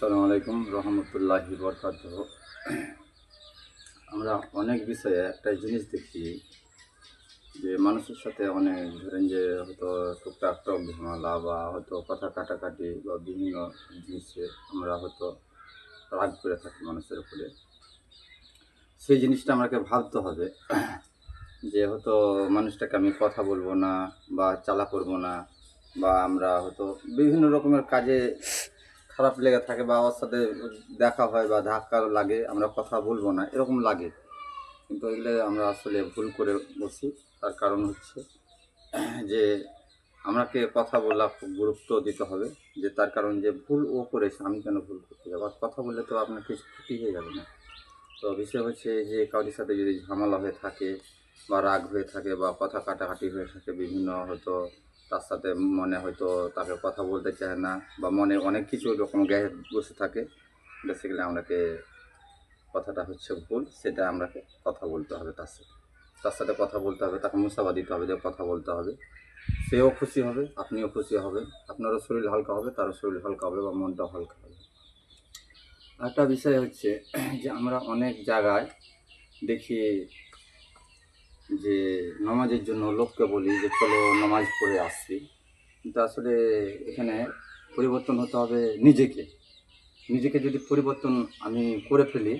আসসালামু আলাইকুম রহমতুল্লাহি বরকাতুহ। আমরা অনেক বিষয়ে একটা জিনিস দেখি যে মানুষের সাথে অনেক ধরেন যে হয়তো টুকটাক টক ঝামেলা বা হয়তো কথা কাটাকাটি বা বিভিন্ন জিনিসে আমরা হয়তো রাগ করে থাকি মানুষের উপরে। সেই জিনিসটা আমাকে ভাবতে হবে যে হয়তো মানুষটাকে আমি কথা বলবো না বা চালা করবো না, বা আমরা হয়তো বিভিন্ন রকমের কাজে খারাপ লেগে থাকে বা ওর সাথে দেখা হয় বা ধাক্কা লাগে, আমরা কথা বলবো না এরকম লাগে। কিন্তু এগুলো আমরা আসলে ভুল করে বসি। তার কারণ হচ্ছে যে আমাকে কথা বলা খুব গুরুত্ব দিতে হবে, যে তার কারণ যে ভুল ও করেছে আমি কেন ভুল করতে যাবো। আর কথা বললে তো আপনার কিছু ক্ষতি হয়ে যাবে না। তো বিষয় হচ্ছে যে কারোর সাথে যদি ঝামেলা হয়ে থাকে বা রাগ হয়ে থাকে বা কথা কাটাকাটি হয়ে থাকে বিভিন্ন, হয়তো তার সাথে মনে হয়তো তাকে কথা বলতে চায় না বা মনে অনেক কিছু রকম গ্যাস বসে থাকে, বেসিক্যালি আমাকে কথাটা হচ্ছে ভুল, সেটা আমাকে কথা বলতে হবে। তার সাথে কথা বলতে হবে, তাকে মুসাবা দিতে হবে যে কথা বলতে হবে। সেও খুশি হবে, আপনিও খুশি হবেন, আপনারও শরীর হালকা হবে, তারও শরীর হালকা হবে বা মনটাও হালকা হবে। একটা বিষয় হচ্ছে যে আমরা অনেক জায়গায় দেখি যে নামাজের জন্য লোককে বলি যে চলো নামাজ পড়ে আসছি, কিন্তু আসলে এখানে পরিবর্তন হতে হবে নিজেকে। নিজেকে যদি পরিবর্তন আমি করে ফেলি,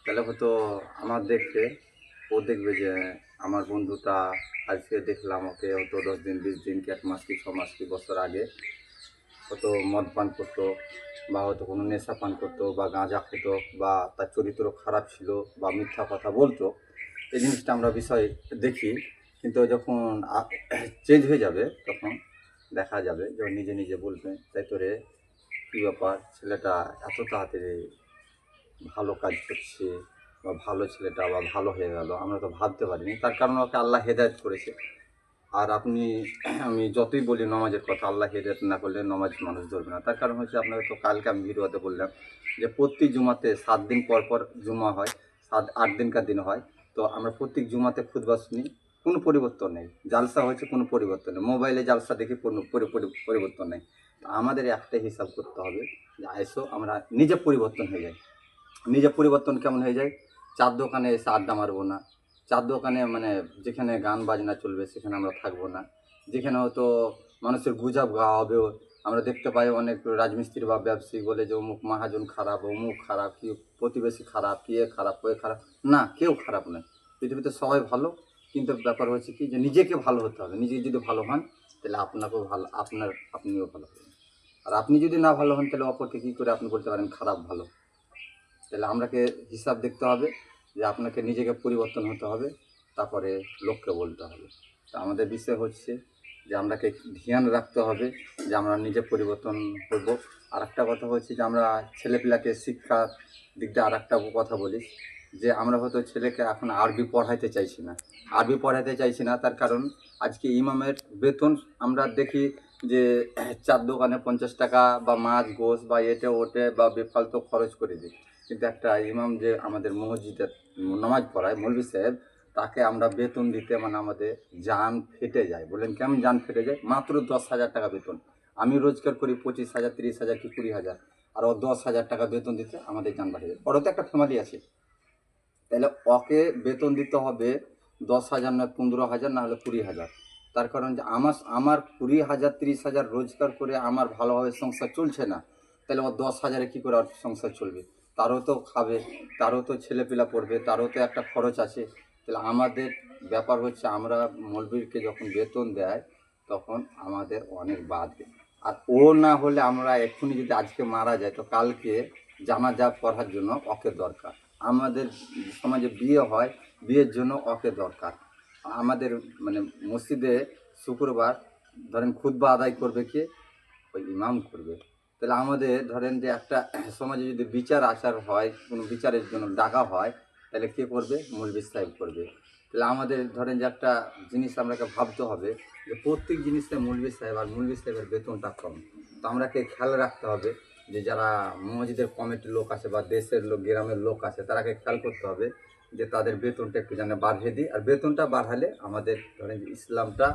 তাহলে হয়তো আমার দেখবে, ও দেখবে যে আমার বন্ধুটা আজকে দেখলাম ওকে হয়তো 10 দিন 20 দিন কি 1 মাস কি 6 মাস কি বছর আগে হয়তো মদ পান করতো বা হয়তো কোনো নেশা পান করতো বা গাঁজা খেতো বা তার চরিত্র খারাপ ছিল বা মিথ্যা কথা বলতো। এই জিনিসটা আমরা বিষয় দেখি, কিন্তু যখন চেঞ্জ হয়ে যাবে তখন দেখা যাবে যে ও নিজে নিজে বলবে, তাই তোরে কী ব্যাপার, ছেলেটা এত তাড়াতাড়ি ভালো কাজ করছে বা ভালো ছেলেটা আবার ভালো হয়ে গেল, আমরা তো ভাবতে পারিনি। তার কারণ ওকে আল্লাহ হেদায়েত করেছে। আর আপনি আমি যতই বলি নমাজের কথা, আল্লাহ হেদায়েত না করলে নমাজ মানুষ ধরবে না। তার কারণ হচ্ছে আপনাকে তো কালকে আমি ভিডিওতে বললাম যে প্রত্যেক জুমাতে 7 দিন পর পর জুমা হয়, 7-8 দিনকার দিন হয়। তো আমরা প্রত্যেক জুমাতে খুতবা শুনি, কোনো পরিবর্তন নেই। জালসা হয়েছে, কোনো পরিবর্তন নেই। মোবাইলে জালসা দেখি কোনো পরিবর্তন নেই। তো আমাদের একটাই হিসাব করতে হবে যে আইসো আমরা নিজে পরিবর্তন হয়ে যাই। নিজে পরিবর্তন কেমন হয়ে যায়? চার দোকানে এসে আড্ডা মারবো না। চার দোকানে মানে যেখানে গান বাজনা চলবে সেখানে আমরা থাকবো না। যেখানে হয়তো মানুষের গুজব গাওয়া হবে, আমরা দেখতে পাই অনেক রাজমিস্ত্রি বা ব্যবসায়ী বলে যে অমুক মহাজন খারাপ, অমুক খারাপ, কি প্রতিবেশী খারাপ, কি এ খারাপ, ওয়ে খারাপ। না, কেউ খারাপ নয়, পৃথিবীতে সবাই ভালো। কিন্তু ব্যাপার হচ্ছে কি যে নিজেকে ভালো হতে হবে। নিজে যদি ভালো হন তাহলে আপনাকেও ভালো, আপনিও ভালো হবেন। আর আপনি যদি না ভালো হন তাহলে অপরকে কী করে আপনি বলতে পারেন খারাপ ভালো? তাহলে আমাকে হিসাব দেখতে হবে যে আপনাকে নিজেকে পরিবর্তন হতে হবে, তারপরে লোককে বলতে হবে। তা আমাদের বিষয় হচ্ছে যে আমরাকে ধ্যান রাখতে হবে যে আমরা নিজে পরিবর্তন করব। আর একটা কথা হচ্ছে যে আমরা ছেলেপিলাকে শিক্ষার দিক দিয়ে আর একটা কথা বলি যে আমরা হয়তো ছেলেকে এখন আরবি পড়াইতে চাইছি না। আরবি পড়াইতে চাইছি না, তার কারণ আজকে ইমামের বেতন আমরা দেখি যে চার দোকানে 50 টাকা বা মাছ গোশ বা এটে ওটে বা বেফালতু খরচ করে দিই। কিন্তু একটা ইমাম যে আমাদের মসজিদে নামাজ পড়ায়, মৌলভী সাহেব, তাকে আমরা বেতন দিতে মানে আমাদের জান ফেটে যায়। বললেন কেমন জান ফেটে যায়? মাত্র 10,000 টাকা বেতন। আমি রোজগার করি 25,000 30,000 কি 20,000, আর ও 10,000 টাকা বেতন দিতে আমাদের জান বাড়িয়ে যায়। ওরও তো একটা ফ্যামিলি আছে। তাহলে ওকে বেতন দিতে হবে 10,000 নয় 15,000, না হলে 20,000। তার কারণ যে আমার 20,000 30,000 রোজগার করে আমার ভালোভাবে সংসার চলছে না, তাহলে ও 10,000-এ কী করে ওর সংসার চলবে? তারও তো খাবে, তারও তো ছেলেপিলা পড়বে, তারও তো একটা খরচ আছে। তাহলে আমাদের ব্যাপার হচ্ছে আমরা মৌলবীকে যখন বেতন দেয় তখন আমাদের অনেক বাড়বে। আর ও না হলে আমরা এক্ষুনি যদি আজকে মারা যায় তো কালকে জানাজা পড়ার জন্য ওকে দরকার। আমাদের সমাজে বিয়ে হয়, বিয়ের জন্য ওকে দরকার। আমাদের মানে মসজিদে শুক্রবার ধরেন খুতবা আদায় করবে কে? ওই ইমাম করবে। তাহলে আমাদের ধরেন যে একটা সমাজে যদি বিচার আচার হয়, কোনো বিচারের জন্য ডাকা হয়, তাহলে কে করবে? মৌলভী সাহেব করবে। তাহলে আমাদের ধরেন যে একটা জিনিস আমরাকে ভাবতে হবে যে প্রত্যেক জিনিসে মৌলভী সাহেব, আর মৌলভী সাহেবের বেতনটা কম। তো আমরাকে খেয়াল রাখতে হবে যে যারা মসজিদের কমিটির লোক আছে বা দেশের লোক, গ্রামের লোক আছে, তারাকে খেয়াল করতে হবে যে তাদের বেতনটা একটু যেন বাড়িয়ে দিই। আর বেতনটা বাড়ালে আমাদের ধরেন যে ইসলামটা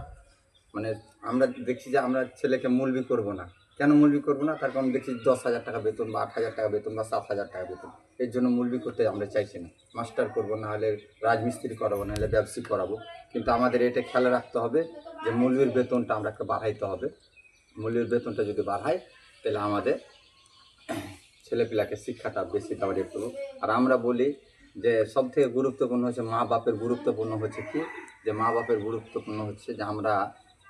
মানে আমরা দেখছি যে আমরা ছেলেকে মৌলবি করব না, কেন মৌলবি করবো না? তার কারণ দেখছি 10,000 টাকা বেতন বা 8,000 টাকা বেতন বা 7,000 টাকা বেতন, এর জন্য মৌলবি করতে আমরা চাইছি না। মাস্টার করবো, না হলে রাজমিস্ত্রি করাবো, না হলে ব্যবসায়ী করাবো, কিন্তু আমাদের এটা খেয়াল রাখতে হবে যে মৌলবির বেতনটা আমরা একটা বাড়াইতে হবে। মৌলবির বেতনটা যদি বাড়ায় তাহলে আমাদের ছেলেপিলাকে শিক্ষাটা বেশি দেওয়ার করবো। আর আমরা বলি যে সব থেকে গুরুত্বপূর্ণ হচ্ছে মা বাপের গুরুত্বপূর্ণ হচ্ছে কি, যে মা বাপের গুরুত্বপূর্ণ হচ্ছে যে আমরা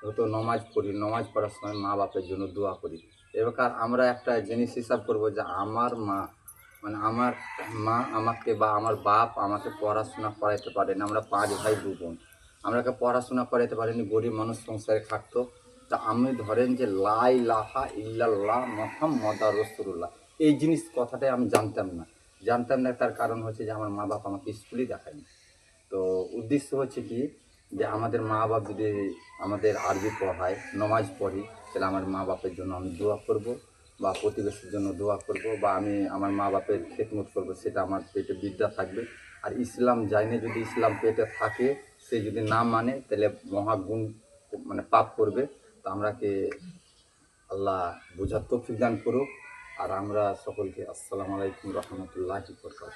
হয়তো নমাজ পড়ি, নমাজ পড়ার সময় মা বাপের জন্য দোয়া করি। এবার আমরা একটা জিনিস হিসাব করবো যে আমার মা, মানে আমার মা আমাকে বা আমার বাপ আমাকে পড়াশোনা করাইতে পারেনি, আমরা 5 ভাই 2 বোন, আমরাকে পড়াশোনা করাইতে পারিনি, গরিব মানুষ সংসারে থাকতো। তা আমি ধরেন যে লা ইলাহা ইল্লাল্লাহ মুহাম্মাদুর রাসূলুল্লাহ, এই জিনিস কথাটাই আমি জানতাম না। তার কারণ হচ্ছে যে আমার মা বাপ আমাকে স্কুলেই দেখায়নি। তো উদ্দেশ্য হচ্ছে কি, যে আমাদের মা বাপ যদি আমাদের আরবি পড়ায়, নমাজ পড়ি, তাহলে আমার মা বাপের জন্য আমি দোয়া করব, বা প্রতিবেশীর জন্য দোয়া করব, বা আমি আমার মা বাপের খেদমত করব, সেটা আমার পেটে বিদ্যা থাকবে। আর ইসলাম জানে, যদি ইসলাম পেটে থাকে, সে যদি না মানে তাহলে মহাগুণ মানে পাপ করবে। তো আমরাকে আল্লাহ বোঝার তৌফিক দান করুক। আর আমরা সকলকে আসসালামু আলাইকুম রহমতুল্লাহি ওয়া বারাকাতুহু।